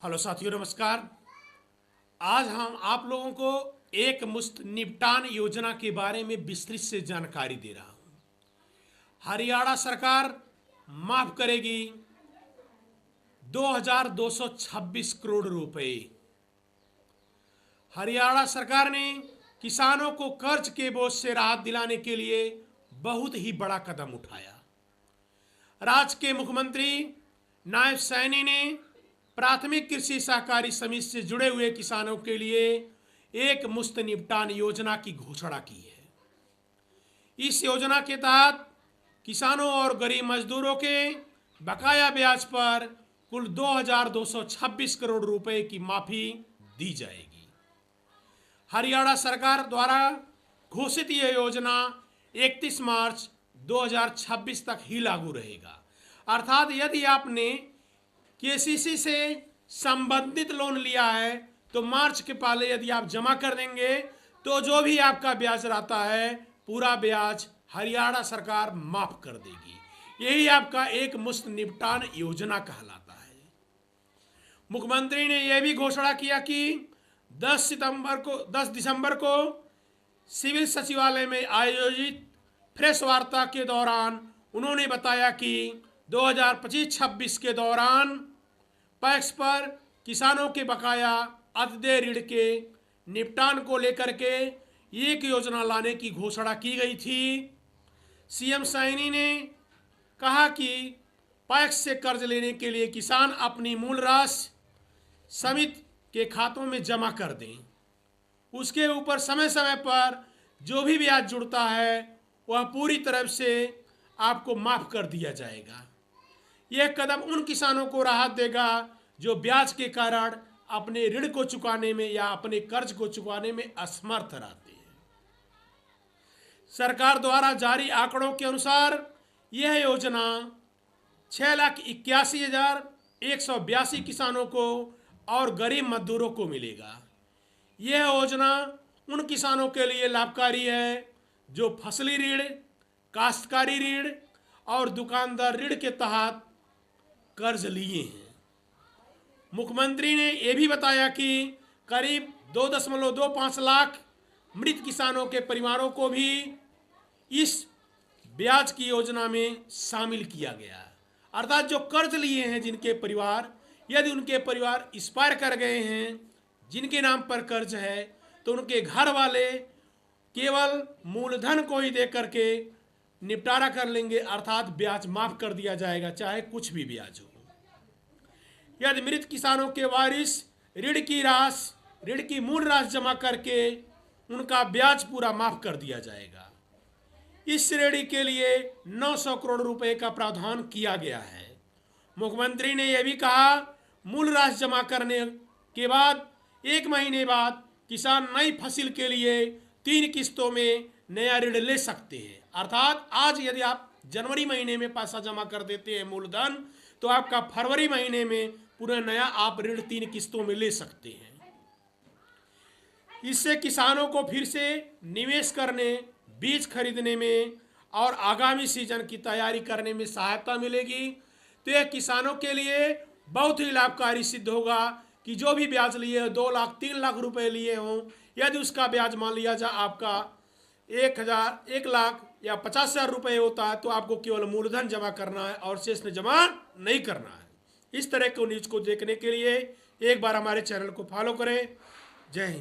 Hello साथियों, नमस्कार। आज हम आप लोगों को एक मुश्त निपटान योजना के बारे में विस्तृत से जानकारी दे रहा हूं। हरियाणा सरकार माफ करेगी 2226 करोड़ रुपए। हरियाणा सरकार ने किसानों को कर्ज के बोझ से राहत दिलाने के लिए बहुत ही बड़ा कदम उठाया। राज्य के मुख्यमंत्री नायब सैनी ने प्राथमिक कृषि सहकारी समिति से जुड़े हुए किसानों के लिए एक मुश्त निपटान योजना की घोषणा की है। इस योजना के तहत किसानों और गरीब मजदूरों के बकाया ब्याज पर कुल 2226 करोड़ रुपए की माफी दी जाएगी। हरियाणा सरकार द्वारा घोषित यह योजना 31 मार्च 2026 तक ही लागू रहेगा। अर्थात यदि आपने केसीसी से संबंधित लोन लिया है तो मार्च के पहले यदि आप जमा कर देंगे तो जो भी आपका ब्याज रहता है पूरा ब्याज हरियाणा सरकार माफ कर देगी। यही आपका एक मुश्त निपटान योजना कहलाता है। मुख्यमंत्री ने यह भी घोषणा किया कि 10 दिसंबर को सिविल सचिवालय में आयोजित प्रेस वार्ता के दौरान उन्होंने बताया कि 2025-26 के दौरान पैक्स पर किसानों के बकाया अतिदेय ऋण के निपटान को लेकर के एक योजना लाने की घोषणा की गई थी। सीएम सैनी ने कहा कि पैक्स से कर्ज लेने के लिए किसान अपनी मूल राशि समिति के खातों में जमा कर दें। उसके ऊपर समय समय पर जो भी ब्याज जुड़ता है वह पूरी तरह से आपको माफ कर दिया जाएगा। यह कदम उन किसानों को राहत देगा जो ब्याज के कारण अपने ऋण को चुकाने में या अपने कर्ज को चुकाने में असमर्थ रहते हैं। सरकार द्वारा जारी आंकड़ों के अनुसार यह योजना 6,81,182 किसानों को और गरीब मजदूरों को मिलेगा। यह योजना उन किसानों के लिए लाभकारी है जो फसली ऋण, काश्तकारी ऋण और दुकानदार ऋण के तहत कर्ज लिए हैं। मुख्यमंत्री ने यह भी बताया कि करीब 2.25 लाख मृत किसानों के परिवारों को भी इस ब्याज की योजना में शामिल किया गया। अर्थात जो कर्ज लिए हैं जिनके परिवार, यदि उनके परिवार एक्सपायर कर गए हैं, जिनके नाम पर कर्ज है, तो उनके घर वाले केवल मूलधन को ही दे करके निपटारा कर लेंगे। अर्थात ब्याज माफ कर दिया जाएगा, चाहे कुछ भी ब्याज हो। यदि मृत किसानों के वारिस ऋण की मूल राशि जमा करके उनका ब्याज पूरा माफ कर दिया जाएगा। इस श्रेणी के लिए 900 करोड़ रुपए का प्रावधान किया गया है। मुख्यमंत्री ने यह भी कहा, मूल राशि जमा करने के बाद 1 महीने बाद किसान नई फसल के लिए 3 किस्तों में नया ऋण ले सकते हैं। अर्थात आज यदि आप जनवरी महीने में पैसा जमा कर देते हैं मूलधन, तो आपका फरवरी महीने में पूरा नया आप ऋण 3 किस्तों में ले सकते हैं। इससे किसानों को फिर से निवेश करने, बीज खरीदने में और आगामी सीजन की तैयारी करने में सहायता मिलेगी। तो यह किसानों के लिए बहुत ही लाभकारी सिद्ध होगा कि जो भी ब्याज लिए 2 लाख 3 लाख रुपए लिए हों, यदि उसका ब्याज मान लिया जाए आपका 1 लाख या 50,000 रुपये होता है तो आपको केवल मूलधन जमा करना है और शेष में जमा नहीं करना है। इस तरह को न्यूज़ को देखने के लिए एक बार हमारे चैनल को फॉलो करें। जय हिंद।